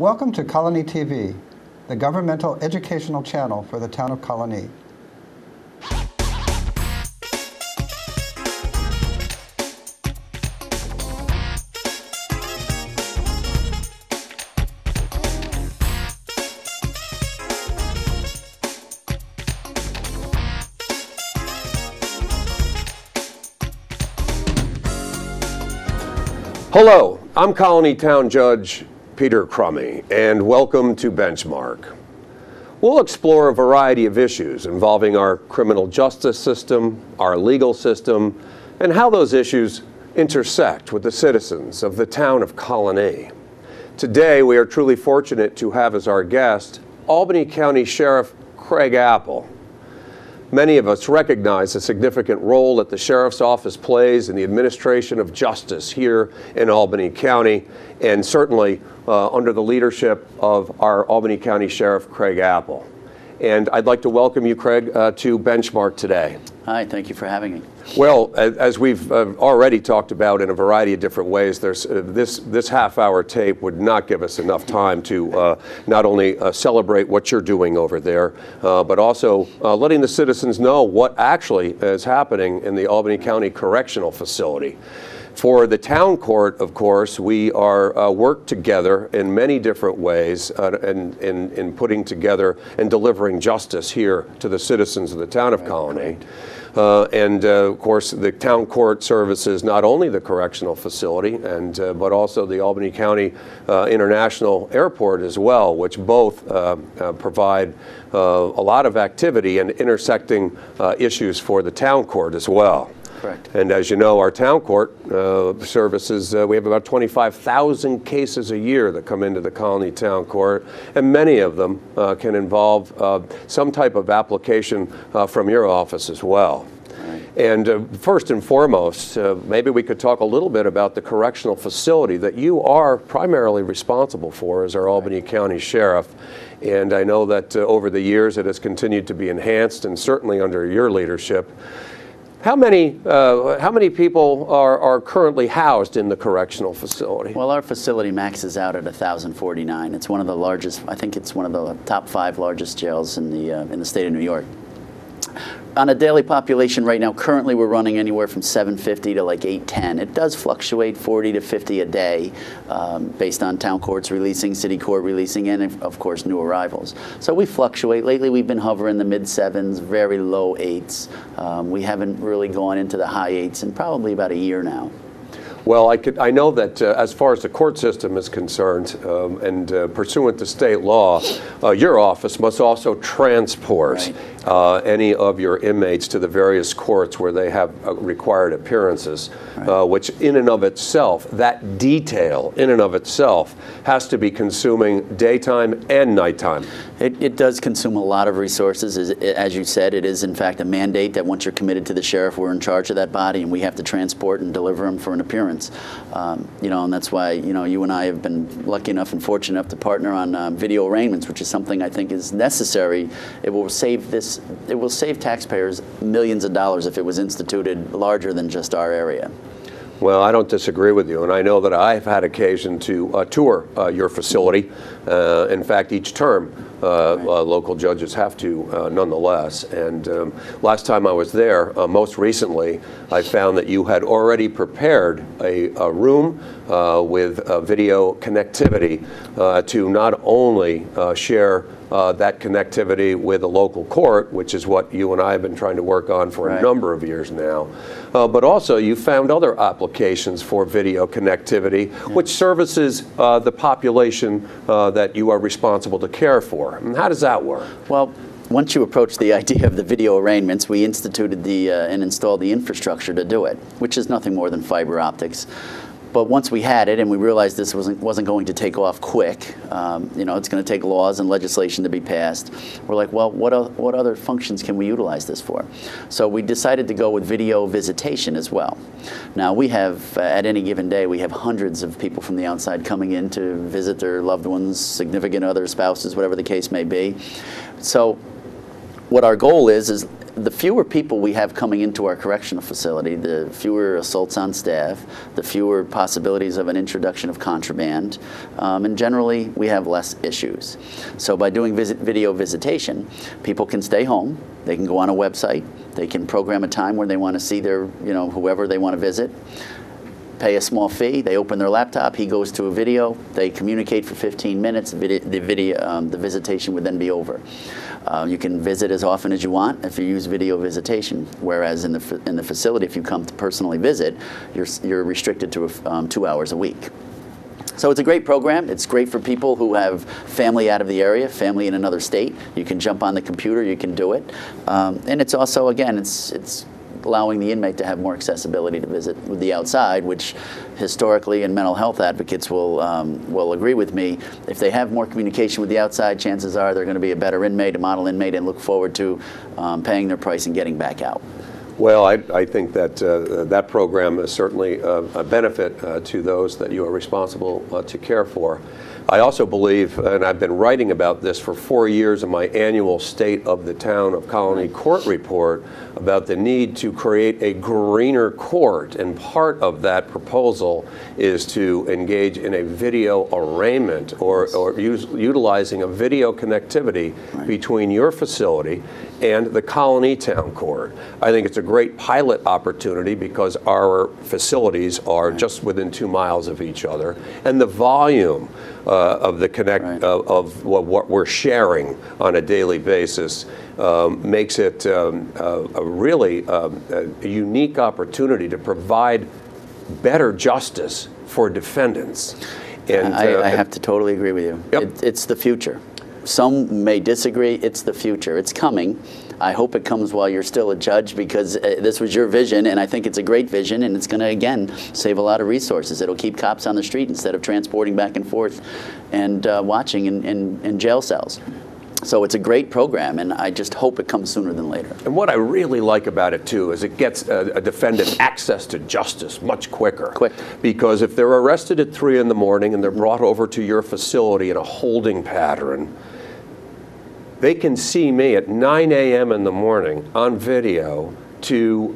Welcome to Colonie TV, the governmental educational channel for the town of Colonie. Hello, I'm Colonie Town Judge Peter Crummey, and welcome to Benchmark. We'll explore a variety of issues involving our criminal justice system, our legal system, and how those issues intersect with the citizens of the town of Colonie. Today, we are truly fortunate to have as our guest Albany County Sheriff Craig Apple. Many of us recognize the significant role that the Sheriff's Office plays in the administration of justice here in Albany County, and certainly under the leadership of our Albany County Sheriff Craig Apple. And I'd like to welcome you, Craig, to Benchmark today. Hi, thank you for having me. Well, as we've already talked about in a variety of different ways, there's this half-hour tape would not give us enough time to not only celebrate what you're doing over there, but also letting the citizens know what actually is happening in the Albany County Correctional Facility. For the town court, of course, we are work together in many different ways in putting together and delivering justice here to the citizens of the town of Colonie. Of course, the town court services not only the correctional facility, but also the Albany County International Airport as well, which both provide a lot of activity and intersecting issues for the town court as well. Correct. And as you know, our town court services, we have about 25,000 cases a year that come into the Colonie Town Court, and many of them can involve some type of application from your office as well. Right. And first and foremost, maybe we could talk a little bit about the correctional facility that you are primarily responsible for as our Albany County Sheriff. And I know that over the years it has continued to be enhanced, and certainly under your leadership. How many people are currently housed in the correctional facility? Well, our facility maxes out at 1,049. It's one of the largest. I think it's one of the top 5 largest jails in the state of New York. On a daily population right now, currently we're running anywhere from 750 to like 810. It does fluctuate 40 to 50 a day based on town courts releasing, city court releasing, and of course new arrivals. So we fluctuate. Lately we've been hovering the mid-7s, very low 8s. We haven't really gone into the high 8s in probably about a year now. Well, I know that as far as the court system is concerned, pursuant to state law, your office must also transport any of your inmates to the various courts where they have required appearances, which in and of itself, that detail in and of itself has to be consuming daytime and nighttime. It does consume a lot of resources. As you said, it is in fact a mandate that once you're committed to the sheriff, we're in charge of that body and we have to transport and deliver them for an appearance. And that's why, you and I have been lucky enough and fortunate enough to partner on video arraignments, which is something I think is necessary. It will save taxpayers millions of dollars if it was instituted larger than just our area. Well, I don't disagree with you, and I know that I've had occasion to tour your facility. In fact, each term, local judges have to nonetheless. And last time I was there, most recently, I found that you had already prepared a room with video connectivity to not only share that connectivity with a local court, which is what you and I have been trying to work on for a number of years now, but also you found other applications for video connectivity, which services the population that you are responsible to care for. And how does that work? Well, once you approach the idea of the video arraignments, we instituted and installed the infrastructure to do it, which is nothing more than fiber optics. But once we had it and we realized this wasn't going to take off quick, it's going to take laws and legislation to be passed, we're like, well, what other functions can we utilize this for? So we decided to go with video visitation as well. Now we have, at any given day, we have hundreds of people from the outside coming in to visit their loved ones, significant others, spouses, whatever the case may be. So what our goal is the fewer people we have coming into our correctional facility, the fewer assaults on staff, the fewer possibilities of an introduction of contraband, and generally we have less issues. So by doing video visitation, people can stay home, they can go on a website, they can program a time where they want to see their, whoever they want to visit, pay a small fee, they open their laptop, he goes to a video, they communicate for 15 minutes, the visitation would then be over. You can visit as often as you want if you use video visitation, whereas in the facility, if you come to personally visit, you're restricted to 2 hours a week. So it's a great program. It's great for people who have family out of the area, family in another state. You can jump on the computer, you can do it. And it's also, again, it's allowing the inmate to have more accessibility to visit with the outside, which historically and mental health advocates will agree with me. If they have more communication with the outside, chances are they're going to be a better inmate, a model inmate, and look forward to paying their price and getting back out. Well, I think that that program is certainly a benefit to those that you are responsible to care for. I also believe, and I've been writing about this for 4 years in my annual State of the Town of Colonie Court report, about the need to create a greener court, and part of that proposal is to engage in a video arraignment or utilizing a video connectivity between your facility and the Colonie Town Court. I think it's a great pilot opportunity because our facilities are just within 2 miles of each other, and the volume of the of what we're sharing on a daily basis makes it a really unique opportunity to provide better justice for defendants. And I have to totally agree with you. Yep. It's the future. Some may disagree. It's the future. It's coming. I hope it comes while you're still a judge, because this was your vision, and I think it's a great vision, and it's going to, again, save a lot of resources. It'll keep cops on the street instead of transporting back and forth and watching in jail cells. So it's a great program, and I just hope it comes sooner than later. And what I really like about it, too, is it gets a defendant access to justice much quicker. Because if they're arrested at 3 in the morning and they're brought over to your facility in a holding pattern, they can see me at 9 a.m. in the morning on video to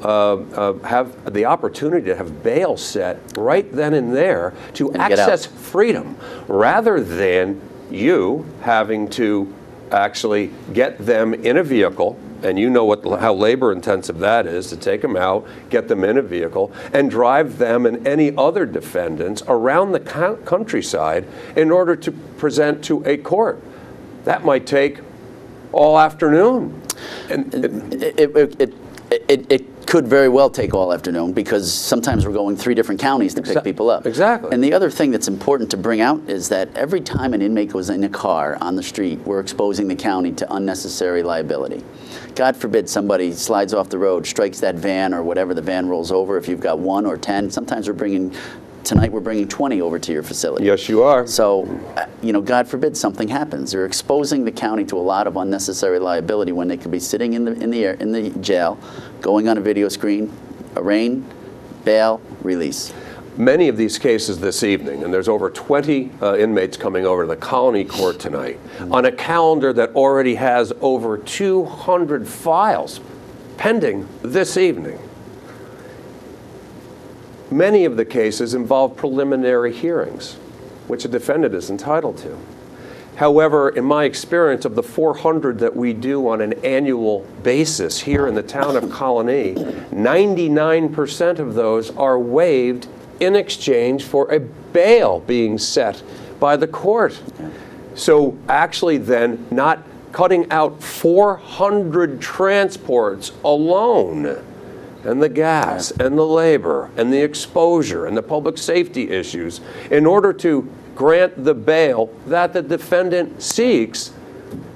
have the opportunity to have bail set right then and there to access freedom, rather than you having to actually get them in a vehicle, and you know how labor intensive that is, to take them out, get them in a vehicle, and drive them and any other defendants around the countryside in order to present to a court. That might take all afternoon. And it could very well take all afternoon, because sometimes we're going 3 different counties to pick people up. Exactly. And the other thing that's important to bring out is that every time an inmate goes in a car on the street, we're exposing the county to unnecessary liability. God forbid somebody slides off the road, strikes that van, or whatever, the van rolls over. If you've got 1 or 10, sometimes tonight we're bringing 20 over to your facility. Yes, you are. So, God forbid something happens. They're exposing the county to a lot of unnecessary liability when they could be sitting in the jail, going on a video screen, arraign, bail, release. Many of these cases this evening, and there's over 20 inmates coming over to the Colonie Court tonight, on a calendar that already has over 200 files pending this evening. Many of the cases involve preliminary hearings, which a defendant is entitled to. However, in my experience, of the 400 that we do on an annual basis here in the town of Colonie, 99% of those are waived in exchange for a bail being set by the court. So actually then, not cutting out 400 transports alone, and the gas, and the labor, and the exposure, and the public safety issues, in order to grant the bail that the defendant seeks,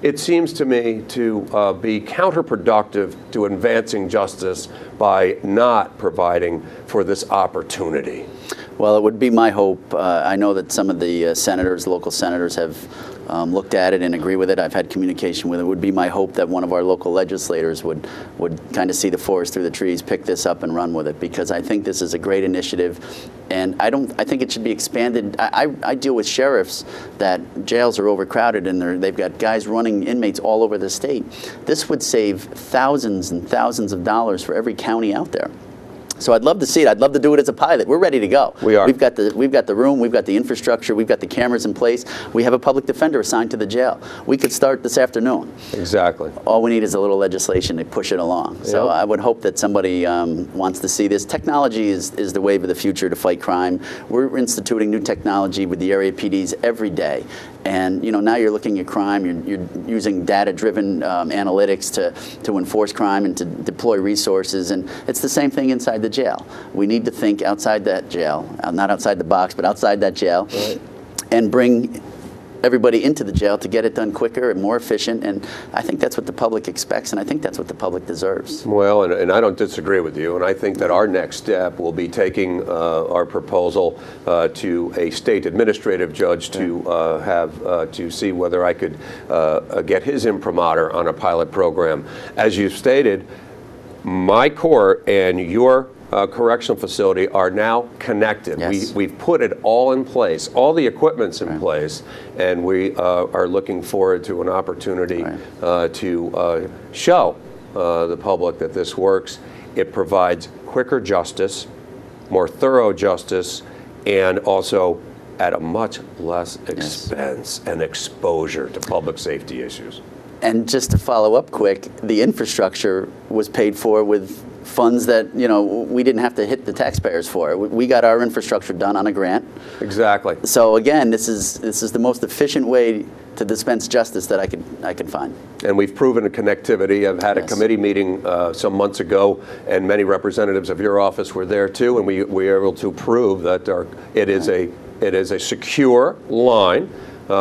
it seems to me to be counterproductive to advancing justice by not providing for this opportunity. Well, it would be my hope. I know that some of the senators, local senators, have looked at it and agree with it. I've had communication with it. It would be my hope that one of our local legislators would kind of see the forest through the trees, pick this up and run with it, because I think this is a great initiative, and I think it should be expanded. I deal with sheriffs that jails are overcrowded and they've got guys running inmates all over the state. This would save thousands and thousands of dollars for every county out there. So I'd love to see it. I'd love to do it as a pilot. We're ready to go. We are. We've got the room. We've got the infrastructure. We've got the cameras in place. We have a public defender assigned to the jail. We could start this afternoon. Exactly. All we need is a little legislation to push it along. So Yep. I would hope that somebody wants to see this. Technology is the wave of the future to fight crime. We're instituting new technology with the area PDs every day. And now you're looking at crime. You're using data-driven analytics to enforce crime and to deploy resources. And it's the same thing inside the jail. We need to think outside that jail, not outside the box, but outside that jail, right, and bring everybody into the jail to get it done quicker and more efficient. And I think that's what the public expects, and I think that's what the public deserves. Well, and I don't disagree with you, and I think that our next step will be taking our proposal to a state administrative judge to to see whether I could get his imprimatur on a pilot program. As you stated, my court and your correctional facility are now connected. Yes. We've put it all in place, all the equipment's in place, and we are looking forward to an opportunity to show the public that this works. It provides quicker justice, more thorough justice, and also at a much less expense and exposure to public safety issues. And just to follow up quick, the infrastructure was paid for with funds that we didn't have to hit the taxpayers for. We got our infrastructure done on a grant. Exactly. So again, this is the most efficient way to dispense justice that I could find. And we've proven a connectivity. I've had a committee meeting some months ago, and many representatives of your office were there too, and we were able to prove that it is a secure line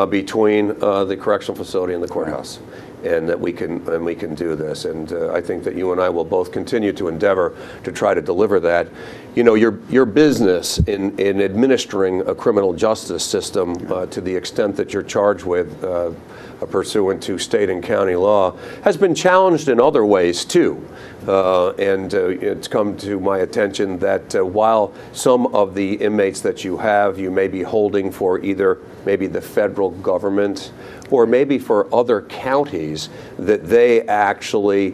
between the correctional facility and the courthouse. And that we can do this, and I think that you and I will both continue to endeavor to try to deliver that. Your business in administering a criminal justice system to the extent that you're charged with pursuant to state and county law has been challenged in other ways too. And it's come to my attention that while some of the inmates that you may be holding for either maybe the federal government or maybe for other counties, that they actually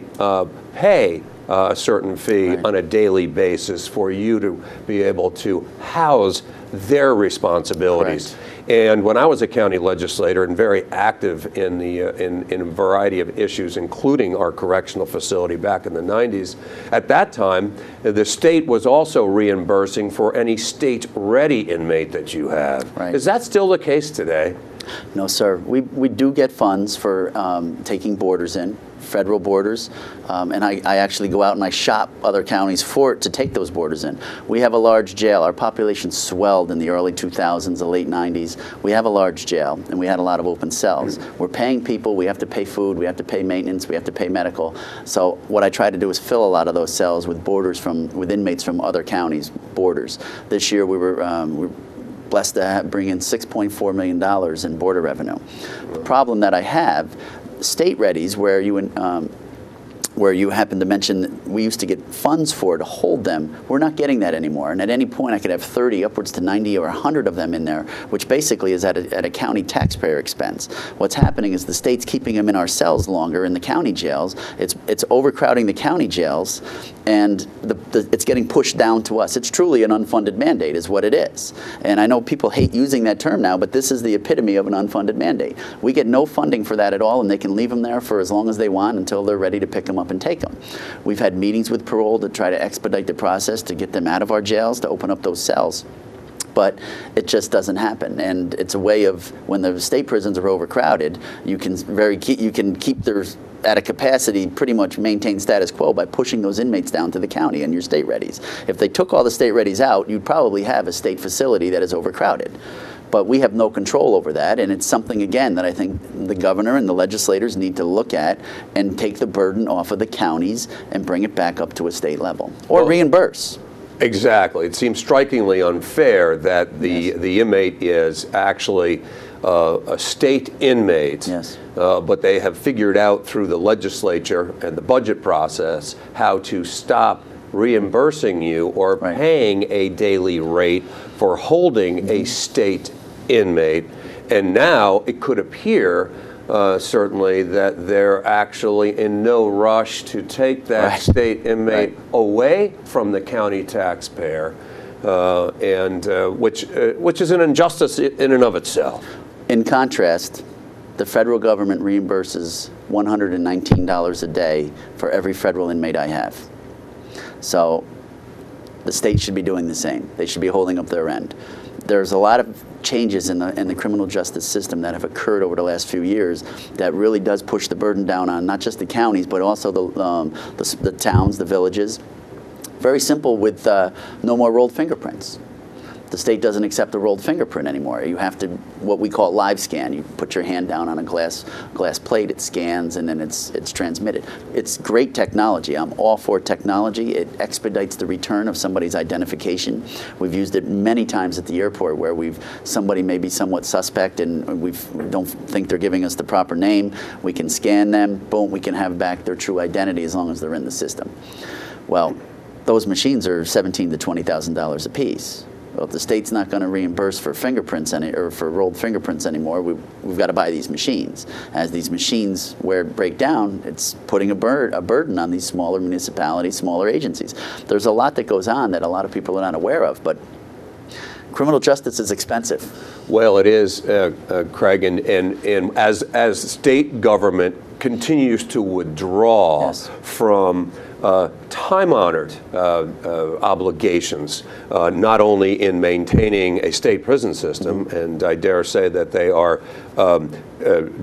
pay a certain fee on a daily basis for you to be able to house their responsibilities. And when I was a county legislator and very active in a variety of issues, including our correctional facility back in the 90s, at that time, the state was also reimbursing for any state-ready inmate that you have. Is that still the case today? No, sir. We do get funds for taking boarders in, federal boarders, and I actually go out and I shop other counties to take those boarders in. We have a large jail. Our population swelled in the early 2000s, the late 90s. We have a large jail, and we had a lot of open cells. We're paying people. We have to pay food. We have to pay maintenance. We have to pay medical. So what I try to do is fill a lot of those cells with with inmates from other counties, boarders. This year we were blessed to bring in $6.4 million in border revenue. The problem that I have, state readies, where you happen to mention we used to get funds for to hold them, we're not getting that anymore. And at any point I could have 30, upwards to 90 or 100 of them in there, which basically is at a county taxpayer expense. What's happening is the state's keeping them in our cells longer in the county jails. It's overcrowding the county jails, and it's getting pushed down to us. It's truly an unfunded mandate is what it is. And I know people hate using that term now, but this is the epitome of an unfunded mandate. We get no funding for that at all, and they can leave them there for as long as they want until they're ready to pick them up and take them. We've had meetings with parole to try to expedite the process to get them out of our jails, to open up those cells. But it just doesn't happen, and it's a way of, when the state prisons are overcrowded, you can keep theirs at a capacity, pretty much maintain status quo by pushing those inmates down to the county and your state readies. If they took all the state readies out, you'd probably have a state facility that is overcrowded. But we have no control over that, and it's something, again, that I think the governor and the legislators need to look at and take the burden off of the counties and bring it back up to a state level, or reimburse. Exactly. It seems strikingly unfair that the inmate is actually a state inmate, but they have figured out through the legislature and the budget process how to stop reimbursing you or paying a daily rate for holding a state inmate. And now it could appear certainly that they're actually in no rush to take that state inmate away from the county taxpayer, and which is an injustice in and of itself. In contrast, the federal government reimburses $119 a day for every federal inmate I have. So the state should be doing the same. They should be holding up their end. There's a lot of changes in the criminal justice system that have occurred over the last few years that really does push the burden down on not just the counties, but also the towns, the villages. Very simple with no more rolled fingerprints. The state doesn't accept a rolled fingerprint anymore. You have to, what we call live scan. You put your hand down on a glass plate, it scans, and then it's transmitted. It's great technology. I'm all for technology. It expedites the return of somebody's identification. We've used it many times at the airport where somebody may be somewhat suspect and we don't think they're giving us the proper name. We can scan them, boom, we can have back their true identity as long as they're in the system. Well, those machines are $17,000 to $20,000 a piece. Well, if the state's not going to reimburse for fingerprints or for rolled fingerprints anymore, we've got to buy these machines. As these machines break down, it's putting a burden on these smaller municipalities, smaller agencies. There's a lot that goes on that a lot of people are not aware of, but criminal justice is expensive. Well, it is, Craig, and as state government continues to withdraw from time-honored obligations, not only in maintaining a state prison system, and I dare say that they are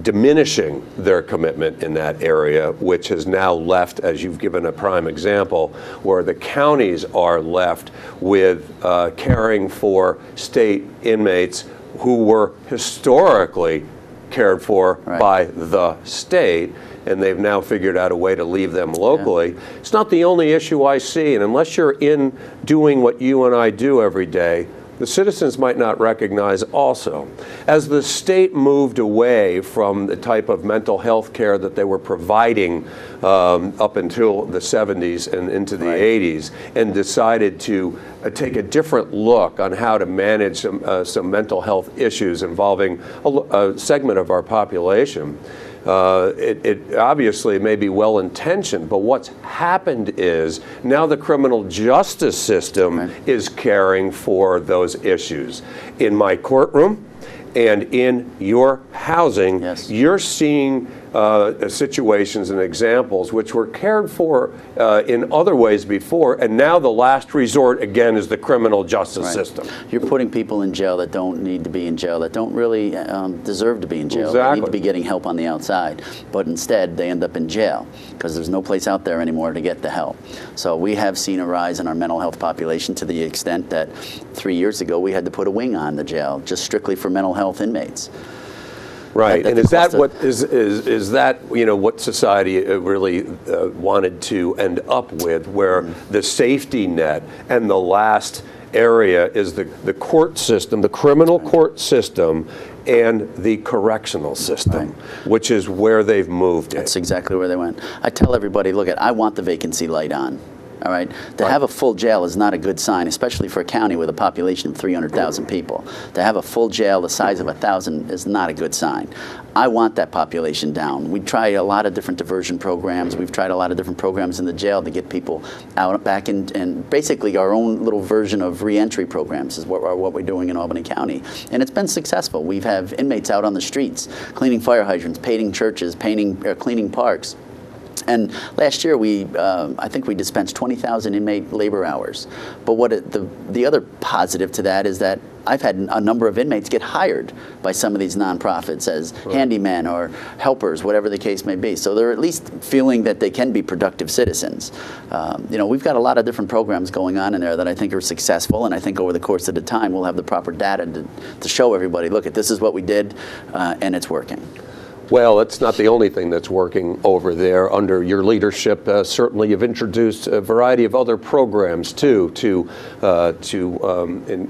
diminishing their commitment in that area, which has now left, as you've given a prime example, where the counties are left with caring for state inmates who were historically cared for by the state, and they've now figured out a way to leave them locally. It's not the only issue I see, and unless you're in doing what you and I do every day, the citizens might not recognize also. As the state moved away from the type of mental health care that they were providing up until the 70s and into the 80s, and decided to take a different look on how to manage some mental health issues involving a segment of our population, it obviously may be well-intentioned, but what's happened is now the criminal justice system is caring for those issues. In my courtroom and in your housing, you're seeing situations and examples which were cared for in other ways before, and now the last resort again is the criminal justice system. You're putting people in jail that don't need to be in jail, that don't really deserve to be in jail. They need to be getting help on the outside, but instead they end up in jail because there's no place out there anymore to get the help. So we have seen a rise in our mental health population to the extent that 3 years ago we had to put a wing on the jail just strictly for mental health inmates. Right, and is that what what society really wanted to end up with, where the safety net and the last area is the court system, the criminal court system, and the correctional system, which is where they've moved. That's exactly where they went. I tell everybody, look, I want the vacancy light on. All right, to have a full jail is not a good sign, especially for a county with a population of 300,000 people. To have a full jail the size of 1,000 is not a good sign. I want that population down. We try a lot of different diversion programs. We've tried a lot of different programs in the jail to get people out back in, and basically our own little version of reentry programs is what we're doing in Albany County. And it's been successful. We have inmates out on the streets, cleaning fire hydrants, painting churches, cleaning parks. And last year, I think we dispensed 20,000 inmate labor hours. But the other positive to that is that I've had a number of inmates get hired by some of these nonprofits as handymen or helpers, whatever the case may be. So they're at least feeling that they can be productive citizens. We've got a lot of different programs going on in there that I think are successful, and I think over the course of the time we'll have the proper data to show everybody, look, this is what we did, and it's working. Well, it's not the only thing that's working over there. Under your leadership, certainly you've introduced a variety of other programs too to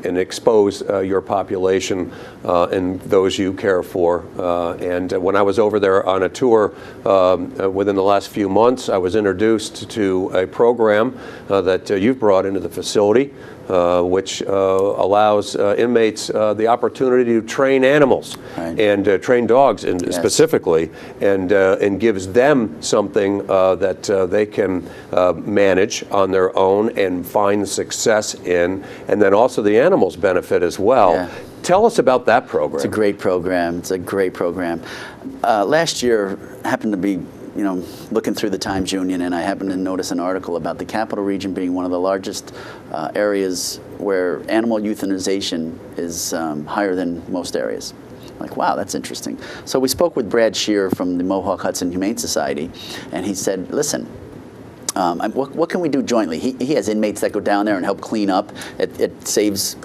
expose your population and those you care for. And when I was over there on a tour within the last few months, I was introduced to a program that you've brought into the facility, which allows inmates the opportunity to train animals and train dogs specifically, and gives them something that they can manage on their own and find success in, and then also the animals benefit as well. Yeah. Tell us about that program. It's a great program. It's a great program. Last year happened to be, looking through the Times Union, and I happened to notice an article about the Capital Region being one of the largest areas where animal euthanization is higher than most areas. Like, wow, that's interesting. So we spoke with Brad Shear from the Mohawk Hudson Humane Society, and he said, listen, what can we do jointly? He has inmates that go down there and help clean up. It saves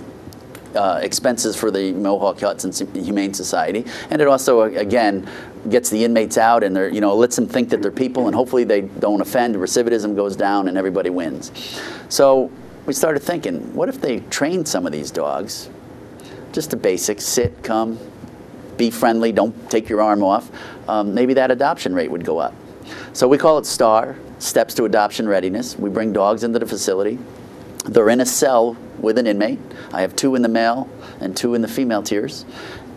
expenses for the Mohawk Hudson Humane Society, and it also, again, gets the inmates out and they're, lets them think that they're people, and hopefully they don't offend. Recidivism goes down and everybody wins. So we started thinking, what if they trained some of these dogs? Just the basics: sit, come, be friendly, don't take your arm off. Maybe that adoption rate would go up. So we call it STAR, Steps to Adoption Readiness. We bring dogs into the facility. They're in a cell with an inmate. I have 2 in the male and 2 in the female tiers,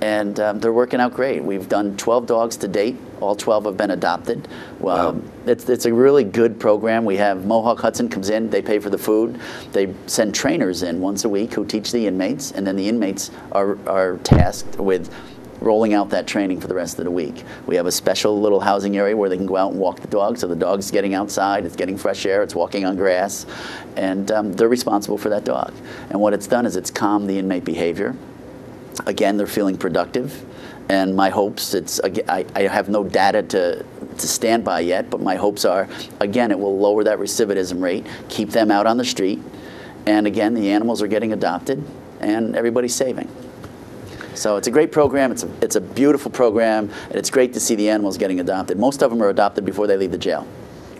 and they're working out great. We've done 12 dogs to date. All 12 have been adopted. Well, wow. It's a really good program. We have Mohawk Hudson comes in, they pay for the food. They send trainers in once a week who teach the inmates, and then the inmates are tasked with rolling out that training for the rest of the week. We have a special little housing area where they can go out and walk the dog, so the dog's getting outside, it's getting fresh air, it's walking on grass, and they're responsible for that dog. And what it's done is it's calmed the inmate behavior. Again, they're feeling productive, and my hopes, I have no data to stand by yet, but my hopes are, again, it will lower that recidivism rate, keep them out on the street, and again, the animals are getting adopted, and everybody's saving. So it's a great program. It's a beautiful program, and it's great to see the animals getting adopted. Most of them are adopted before they leave the jail.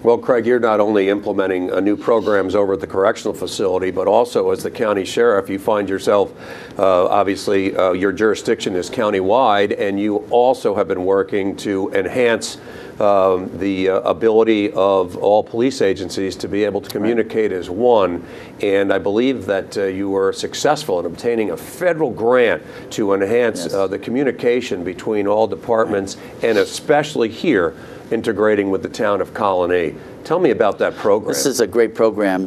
Well, Craig, you're not only implementing new programs over at the correctional facility, but also as the county sheriff, you find yourself, obviously, your jurisdiction is county-wide, and you also have been working to enhance the ability of all police agencies to be able to communicate as one. And I believe that you were successful in obtaining a federal grant to enhance the communication between all departments, and especially here, integrating with the town of Colonie. Tell me about that program. This is a great program.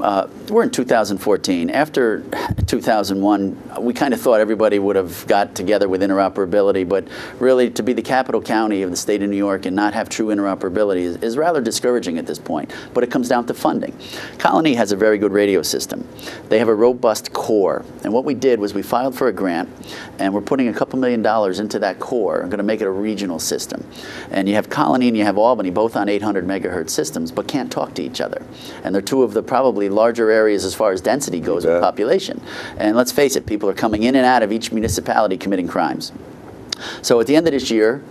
We're in 2014. After 2001, we kind of thought everybody would have got together with interoperability, but really to be the capital county of the state of New York and not have true interoperability is rather discouraging at this point. But it comes down to funding. Colonie has a very good radio system. They have a robust core. And what we did was we filed for a grant, and we're putting a couple $1 million into that core. I'm going to make it a regional system. And you have Colonie and you have Albany, both on 800 megahertz systems, but can't talk to each other. And they're 2 of the probably larger areas as far as density goes with population. And let's face it, people are coming in and out of each municipality committing crimes. So at the end of this year,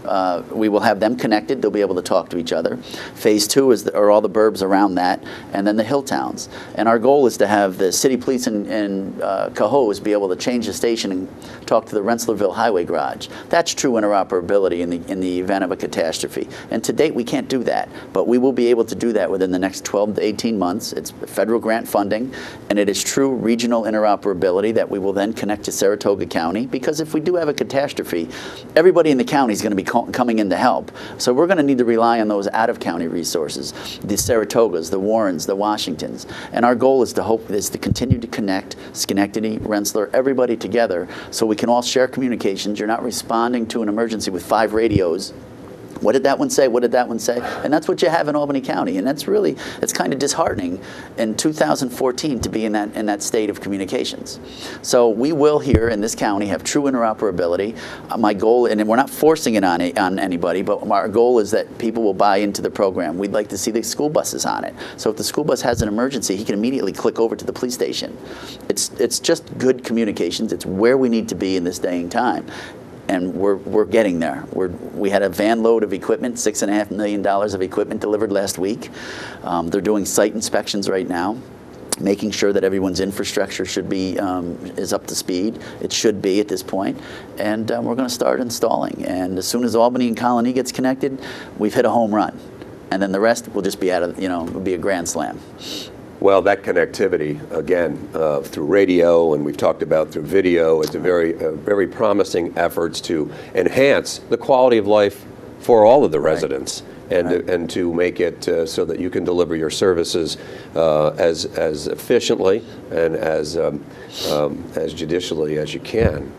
we will have them connected. They'll be able to talk to each other. Phase 2 are all the burbs around that, and then the hill towns. And our goal is to have the city police in Cohoes be able to change the station and talk to the Rensselaerville Highway Garage. That's true interoperability in the event of a catastrophe. And to date, we can't do that. But we will be able to do that within the next 12 to 18 months. It's federal grant funding, and it is true regional interoperability that we will then connect to Saratoga County. Because if we do have a catastrophe, everybody in the county is going to be coming in to help. So we're going to need to rely on those out-of-county resources, the Saratogas, the Warrens, the Washingtons. And our goal is to continue to connect Schenectady, Rensselaer, everybody together so we can all share communications. You're not responding to an emergency with 5 radios. What did that one say? What did that one say? And that's what you have in Albany County. And that's really, it's kind of disheartening in 2014 to be in that state of communications. So we will here in this county have true interoperability. My goal, and we're not forcing it on anybody, but our goal is that people will buy into the program. We'd like to see the school buses on it. So if the school bus has an emergency, he can immediately click over to the police station. It's just good communications. It's where we need to be in this day and time. and we're getting there. We had a van load of equipment, $6.5 million of equipment delivered last week. They're doing site inspections right now, making sure that everyone's infrastructure should be is up to speed. It should be at this point, and we're going to start installing. And as soon as Albany and Colonie gets connected, we've hit a home run, and then the rest will just be will be a grand slam. Well, that connectivity, again, through radio, and we've talked about through video, is a very promising efforts to enhance the quality of life for all of the residents. And to make it so that you can deliver your services as efficiently and as judicially as you can.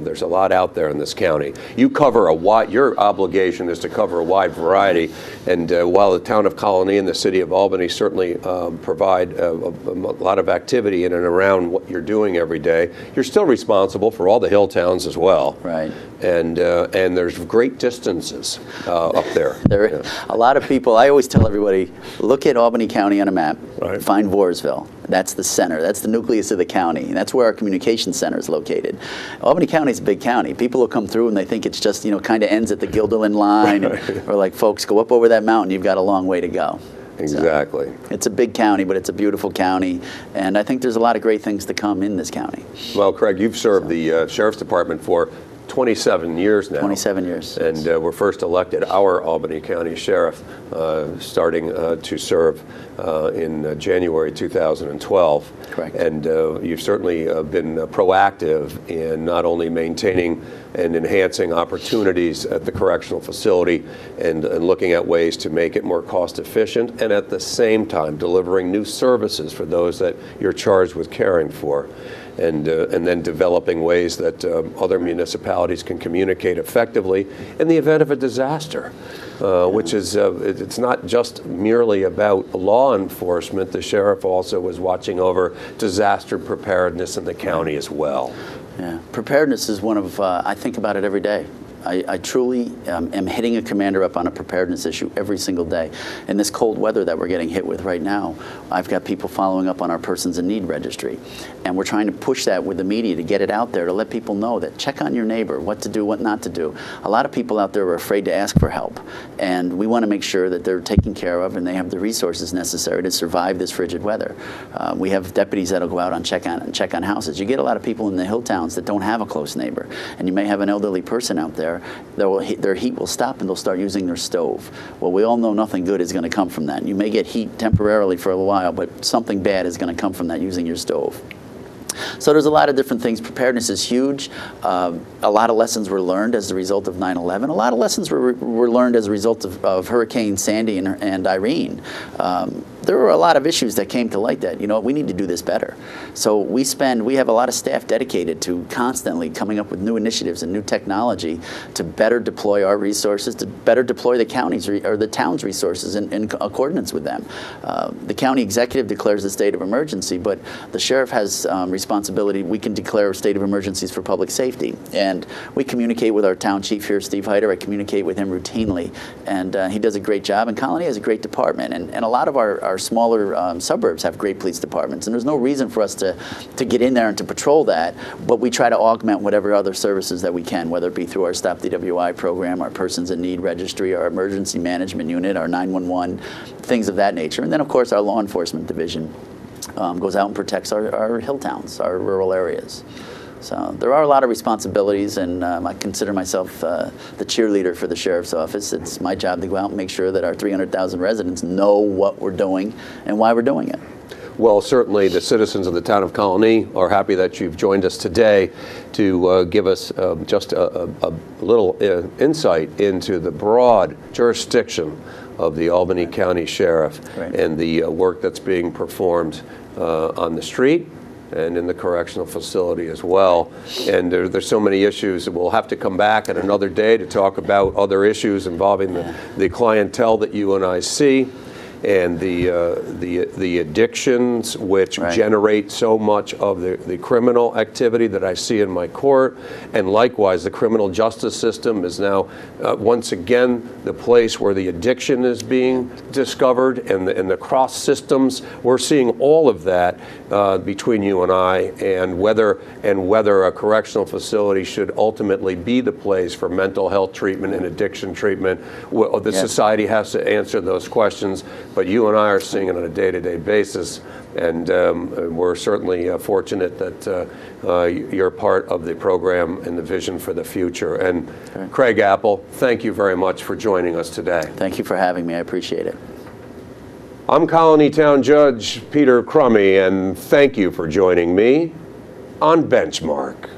There's a lot out there in this county. You cover your obligation is to cover a wide variety, and while the town of Colonie and the city of Albany certainly provide a lot of activity in and around what you're doing every day, you're still responsible for all the hill towns as well. Right. And there's great distances up there. A lot of people, I always tell everybody, look at Albany County on a map, find Voorsville. That's the center. That's the nucleus of the county. And that's where our communication center is located. Albany County is a big county. People will come through and they think it's just, kind of ends at the Guilderland line. Or like, folks, go up over that mountain. You've got a long way to go. Exactly. So, it's a big county, but it's a beautiful county. And I think there's a lot of great things to come in this county. Well, Craig, you've served the Sheriff's Department for 27 years now. 27 years. And we're first elected our Albany County Sheriff, starting to serve in January 2012. Correct. And you've certainly been proactive in not only maintaining and enhancing opportunities at the correctional facility and looking at ways to make it more cost efficient, and at the same time delivering new services for those that you're charged with caring for. And then developing ways that other municipalities can communicate effectively in the event of a disaster, which is, it's not just merely about law enforcement. The sheriff also was watching over disaster preparedness in the county as well. Yeah, preparedness is one of, I think about it every day. I truly am hitting a commander up on a preparedness issue every single day. In this cold weather that we're getting hit with right now, I've got people following up on our persons in need registry. And we're trying to push that with the media to get it out there, to let people know that check on your neighbor, what to do, what not to do. A lot of people out there are afraid to ask for help. And we want to make sure that they're taken care of and they have the resources necessary to survive this frigid weather. We have deputies that'll go out and check on houses. You get a lot of people in the hill towns that don't have a close neighbor. And you may have an elderly person out there. Their heat will stop and they'll start using their stove. Well, we all know nothing good is going to come from that. You may get heat temporarily for a while, but something bad is going to come from that using your stove. So there's a lot of different things. Preparedness is huge. A lot of lessons were learned as a result of 9/11. A lot of lessons were learned as a result of Hurricane Sandy and Irene. There were a lot of issues that came to light that, we need to do this better. So we have a lot of staff dedicated to constantly coming up with new initiatives and new technology to better deploy our resources, to better deploy the county's or the town's resources in accordance with them. The county executive declares the state of emergency, but the sheriff has responsibility. We can declare state of emergencies for public safety. And we communicate with our town chief here, Steve Heider. I communicate with him routinely, and he does a great job. And Colonie has a great department. And a lot of our smaller suburbs have great police departments. And there's no reason for us to get in there and to patrol that, but we try to augment whatever other services that we can, whether it be through our Stop DWI program, our Persons in Need Registry, our Emergency Management Unit, our 911, things of that nature. And then, of course, our law enforcement division goes out and protects our hill towns, our rural areas. So there are a lot of responsibilities, and I consider myself the cheerleader for the sheriff's office. It's my job to go out and make sure that our 300,000 residents know what we're doing and why we're doing it. Well, certainly the citizens of the town of Colonie are happy that you've joined us today to give us just a little insight into the broad jurisdiction of the Albany County Sheriff and the work that's being performed on the street and in the correctional facility as well. And there's so many issues that we'll have to come back at another day to talk about other issues involving the clientele that you and I see. and the addictions which Right. generate so much of the criminal activity that I see in my court. And likewise, the criminal justice system is now once again the place where the addiction is being discovered, and the cross systems. We're seeing all of that between you and I, and whether a correctional facility should ultimately be the place for mental health treatment and addiction treatment. Well, the society has to answer those questions, but you and I are seeing it on a day-to-day basis, and we're certainly fortunate that you're part of the program and the vision for the future. And Craig Apple, thank you very much for joining us today. Thank you for having me. I appreciate it. I'm Colonie Town Judge Peter Crummey, and thank you for joining me on Benchmark.